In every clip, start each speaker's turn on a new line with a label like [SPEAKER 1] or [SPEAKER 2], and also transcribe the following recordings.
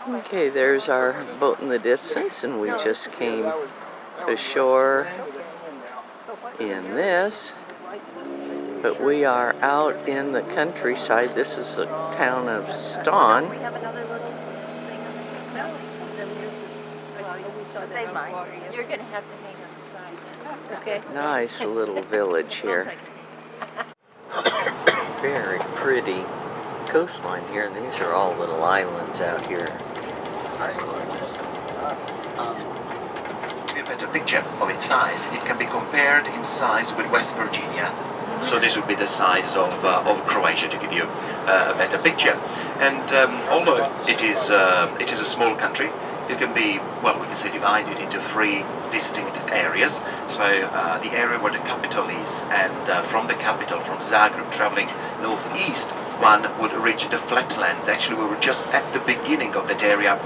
[SPEAKER 1] Okay, there's our boat in the distance, and we just came to shore in this, but we are out in the countryside. This is the town of Ston.
[SPEAKER 2] You're going to have to hang on the side. Okay.
[SPEAKER 1] Nice little village here. Very pretty coastline here, and these are all little islands out here.
[SPEAKER 3] A better picture of its size. It can be compared in size with West Virginia. So this would be the size of Croatia, to give you a better picture. And although it is a small country, it can be, well, we can say divided into three distinct areas. So the area where the capital is, and from the capital, from Zagreb, traveling northeast, one would reach the flatlands. Actually, we were just at the beginning of that area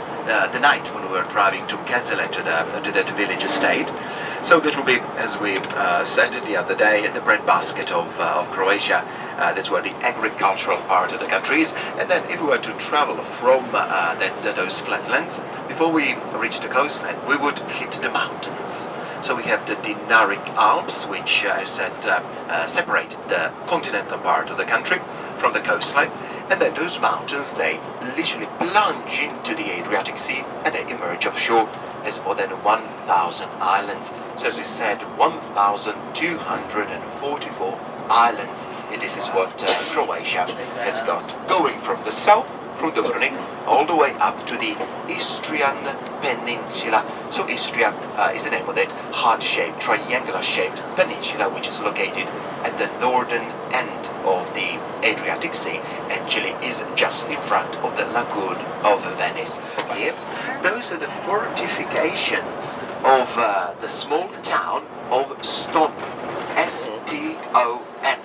[SPEAKER 3] the night when we were driving to Kesele, to that village estate. So that will be, as we said the other day, the breadbasket of Croatia. That's where the agricultural part of the country is. And then if we were to travel from those flatlands, before we reach the coastline, we would hit the mountains. So we have the Dinaric Alps, which, as I said, separate the continental part of the country from the coastline. And then those mountains, they literally plunge into the Adriatic Sea, and they emerge offshore as more than 1,000 islands. So as we said, 1,244 islands. And this is what Croatia has got, going from the south, from Dubrovnik, all the way up to the Istrian Peninsula. So Istria is the name of that heart-shaped, triangular-shaped peninsula, which is located at the northern end of the Adriatic Sea. Actually is just in front of the lagoon of Venice. Here, those are the fortifications of the small town of Ston, S-T-O-N.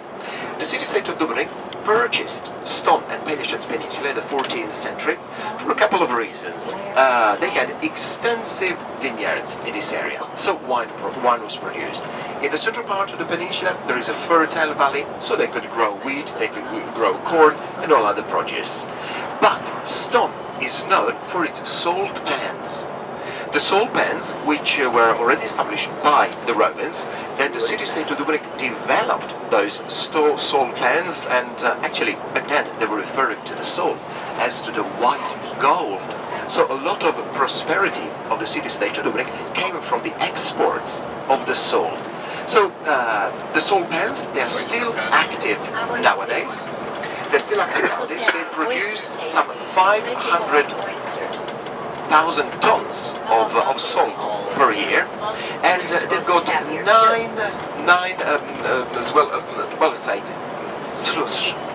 [SPEAKER 3] The city-state of Dubrovnik purchased Ston and Pelješac Peninsula in the 14th century for a couple of reasons. They had extensive vineyards in this area, so wine was produced. In the central part of the peninsula, there is a fertile valley, so they could grow wheat, they could grow corn, and all other produce. But Ston is known for its salt pans. The salt pans, which were already established by the Romans, then the city-state of Dubrovnik developed those salt pans, and actually back then they were referring to the salt as to the white gold. So a lot of prosperity of the city-state of Dubrovnik came from the exports of the salt. So the salt pans, they are still active nowadays. They're still active nowadays. They produce some 500,000 tons of salt per year, and they've got let's say, sort of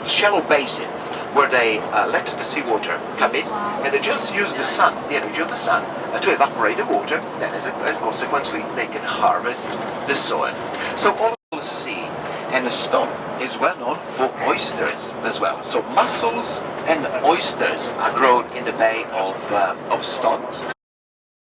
[SPEAKER 3] shallow basins where they let the seawater come in, and they just use the sun, the energy of the sun, to evaporate the water, and consequently they can harvest the soil. So all of the sea and Ston is well known for oysters as well. So mussels and oysters are grown in the Bay of Ston.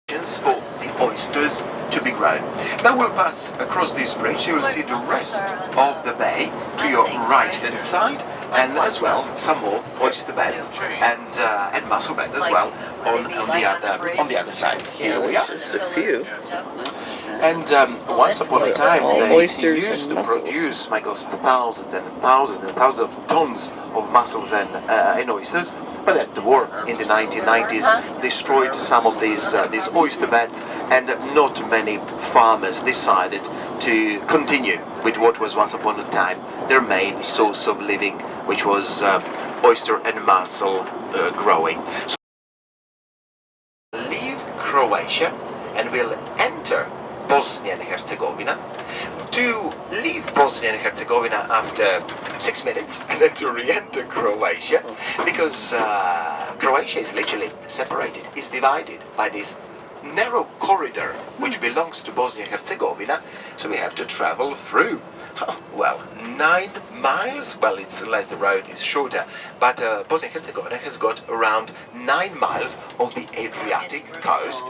[SPEAKER 3] For the oysters to be grown. Now we'll pass across this bridge. You will see the rest of the bay to your right hand side, and as well some more oyster beds and mussel beds as well on the other side. Here we are.
[SPEAKER 1] Just a few.
[SPEAKER 3] And once upon a time, they
[SPEAKER 1] oysters
[SPEAKER 3] used
[SPEAKER 1] and
[SPEAKER 3] to
[SPEAKER 1] mussels.
[SPEAKER 3] produce, my gosh, thousands and thousands and thousands of tons of mussels and oysters. But then the war in the 1990s destroyed some of these oyster beds, and not many farmers decided to continue with what was once upon a time their main source of living, which was oyster and mussel growing. So leave Croatia and we'll enter Bosnia and Herzegovina. To leave Bosnia and Herzegovina after 6 minutes and then to re-enter Croatia, because Croatia is literally separated, is divided by this narrow corridor which belongs to Bosnia and Herzegovina. So we have to travel through, 9 miles. Well, it's less, the road is shorter, but Bosnia and Herzegovina has got around 9 miles of the Adriatic coast.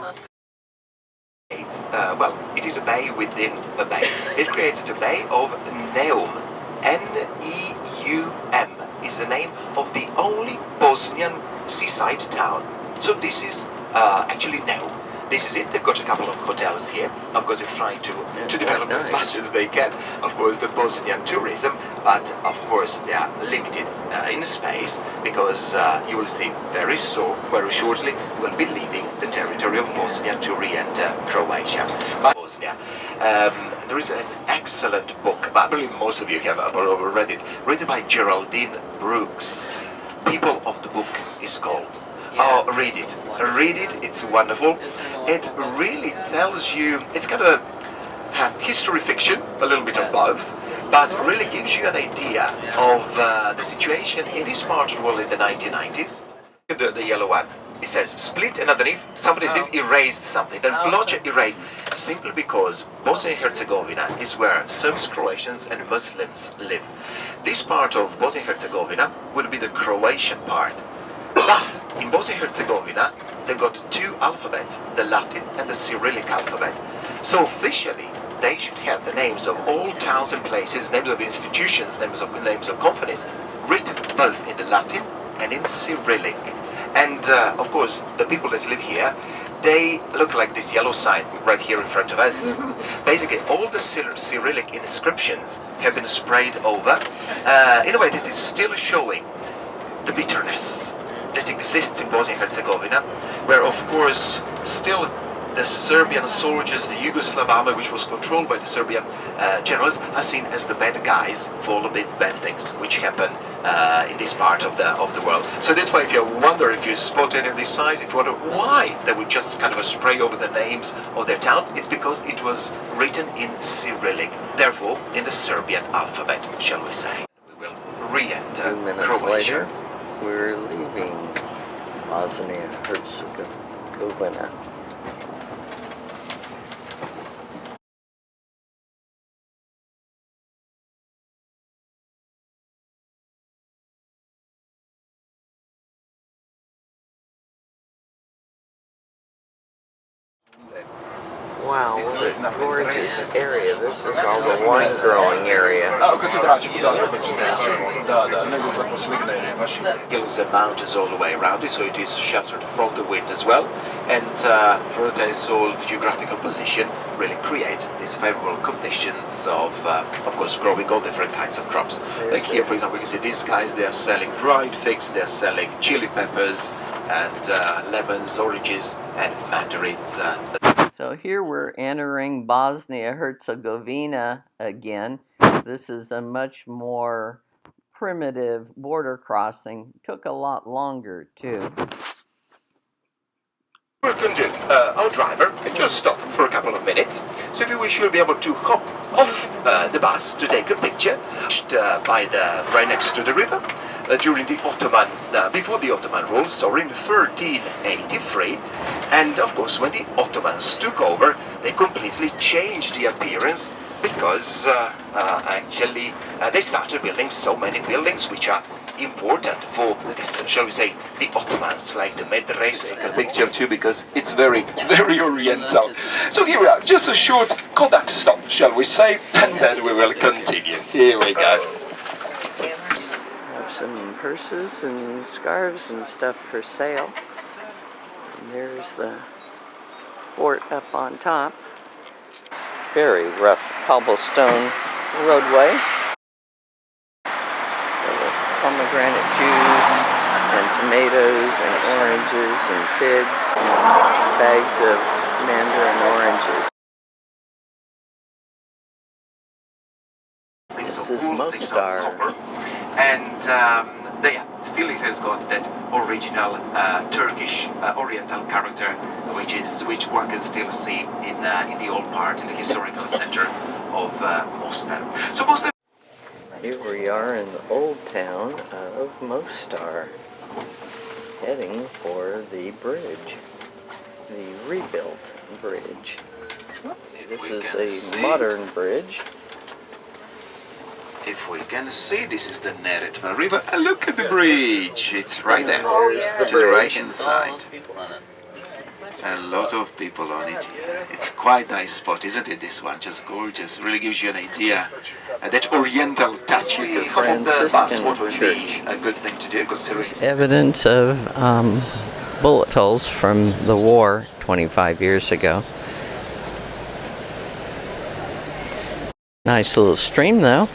[SPEAKER 3] It is a bay within a bay. It creates the Bay of Neum. N-E-U-M is the name of the only Bosnian seaside town So this is actually no. This is it. They've got a couple of hotels here. Of course, they're trying to develop as much as they can. Of course, the Bosnian tourism, but of course they are limited in space because you will see very shortly we'll be leaving the territory of Bosnia to re-enter Croatia. But Bosnia. There is an excellent book, I believe most of you have already read it, written by Geraldine Brooks. People of the Book is called. Oh, read it. Read it, it's wonderful. It really tells you, it's kind of a history fiction, a little bit of both, but really gives you an idea of the situation in this part of the world in the 1990s. The yellow one. It says split, and underneath somebody's erased something. Then blotch erased, simply because Bosnia and Herzegovina is where Serbs, Croatians and Muslims live. This part of Bosnia and Herzegovina will be the Croatian part. But in Bosnia and Herzegovina, they've got two alphabets, the Latin and the Cyrillic alphabet. So officially, they should have the names of all towns and places, names of institutions, names of companies, written both in the Latin and in Cyrillic. And of course, the people that live here, they look like this yellow sign right here in front of us. Basically, all the Cyrillic inscriptions have been sprayed over in a way that is still showing the bitterness that exists in Bosnia and Herzegovina, where of course still the Serbian soldiers, the Yugoslav army, which was controlled by the Serbian generals, are seen as the bad guys for all the bad things which happen in this part of the world. So that's why if you wonder, if you spot any of these signs, if you wonder why they would just kind of spray over the names of their town, it's because it was written in Cyrillic, therefore in the Serbian alphabet, shall we say. We will re-enter
[SPEAKER 1] 2 minutes
[SPEAKER 3] Croatia.
[SPEAKER 1] later, we're leaving Bosnia-Herzegovina. Wow, what a gorgeous area. This is all the wine growing area.
[SPEAKER 3] Hills and mountains all the way around it, so it is sheltered from the wind as well. And for that is all the geographical position really create these favorable conditions of course, growing all different kinds of crops. Like here, for example, you can see these guys, they are selling dried figs, they are selling chili peppers, and lemons, oranges, and mandarins.
[SPEAKER 1] So here we're entering Bosnia-Herzegovina again. This is a much more primitive border crossing. Took a lot longer too.
[SPEAKER 3] We can do our driver can just stop for a couple of minutes. So if you wish, you'll be able to hop off the bus to take a picture right next to the river. During the Ottoman, before the Ottoman rule, so in 1383, and of course when the Ottomans took over, they completely changed the appearance because actually they started building so many buildings which are important for this, shall we say, the Ottomans, like the medrese. Take a picture too because it's very, very oriental. So here we are, just a short Kodak stop, shall we say, and then we will continue. Here we go.
[SPEAKER 1] Some purses and scarves and stuff for sale. And there's the fort up on top. Very rough cobblestone roadway. There were pomegranate juice and tomatoes and oranges and figs and bags of mandarin oranges. This is Mostar.
[SPEAKER 3] And still it has got that original Turkish Oriental character, which one can still see in the old part, in the historical center of Mostar. So Mostar.
[SPEAKER 1] Here we are in the old town of Mostar, heading for the bridge, the rebuilt bridge.
[SPEAKER 2] Whoops.
[SPEAKER 1] This is a modern bridge.
[SPEAKER 3] If we can see, this is the Neretva River. And look at the bridge. It's right there.
[SPEAKER 1] There's the
[SPEAKER 3] to the right
[SPEAKER 1] bridge.
[SPEAKER 3] hand side. A lot of people on it. It's quite a nice spot, isn't it? This one, just gorgeous. Really gives you an idea. That oriental touch. You hop on the bus. What would be a good thing to do? Considering
[SPEAKER 1] Evidence of bullet holes from the war 25 years ago. Nice little stream though.